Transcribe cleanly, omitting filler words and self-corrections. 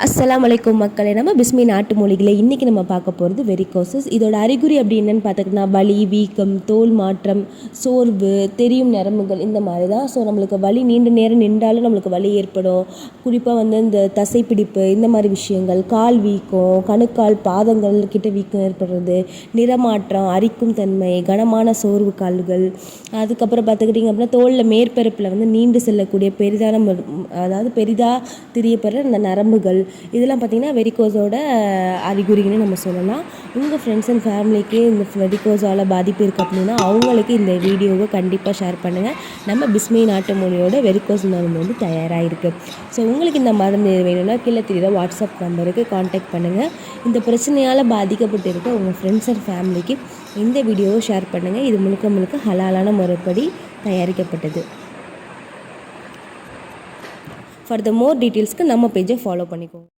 அஸ்ஸலாமு அலைக்கும் மக்களே. நம்ம பிஸ்மி நாட்டு மூலிகளை இன்றைக்கி நம்ம பார்க்க போகிறது வெரிகோசஸ். இதோட அறிகுறி அப்படி என்னென்னு பார்த்திங்கன்னா வலி, வீக்கம், தோல் மாற்றம், சோர்வு, தெரியும் நரம்புகள் இந்த மாதிரி தான். ஸோ நம்மளுக்கு வலி நீண்ட நேரம் நின்றாலும் நம்மளுக்கு வலி ஏற்படும். குறிப்பாக இந்த தசைப்பிடிப்பு இந்த மாதிரி விஷயங்கள், கால் வீக்கம், கணுக்கால் பாதங்கள் கிட்ட வீக்கம் ஏற்படுறது, நிறமாற்றம், அரிக்கும் தன்மை, கனமான சோர்வு கால்கள், அதுக்கப்புறம் பார்த்துக்கிட்டிங்க அப்படின்னா தோலில் மேற்பரப்பில் நீண்டு செல்லக்கூடிய அதாவது பெரிதாக தெரியப்படுற இந்த நரம்புகள், இதெல்லாம் பார்த்திங்கன்னா வெரிகோஸோட அறிகுறின்னு நம்ம சொல்லலாம். உங்கள் ஃப்ரெண்ட்ஸ் அண்ட் ஃபேமிலிக்கு இந்த வெரிகோஸால் பாதிப்பு இருக்குது அப்படின்னா அவங்களுக்கு இந்த வீடியோவை கண்டிப்பாக ஷேர் பண்ணுங்கள். நம்ம பிஸ்மி நாட்டு மொழியோட வெரிகோஸ் மருந்து தயாராக இருக்குது. ஸோ உங்களுக்கு இந்த மருந்து வேணும்னா கீழே தெரியுற வாட்ஸ்அப் நம்பருக்கு காண்டாக்ட் பண்ணுங்கள். இந்த பிரச்சனையால் பாதிக்கப்பட்டு இருக்க உங்கள் ஃப்ரெண்ட்ஸ் அண்ட் ஃபேமிலிக்கு இந்த வீடியோவை ஷேர் பண்ணுங்கள். இது முழுக்க ஹலாலான முறைப்படி தயாரிக்கப்பட்டது. ஃபார் த மோர் டீட்டெயில்ஸ்க்கு நம்ம பேஜை ஃபாலோ பண்ணிக்கோங்க.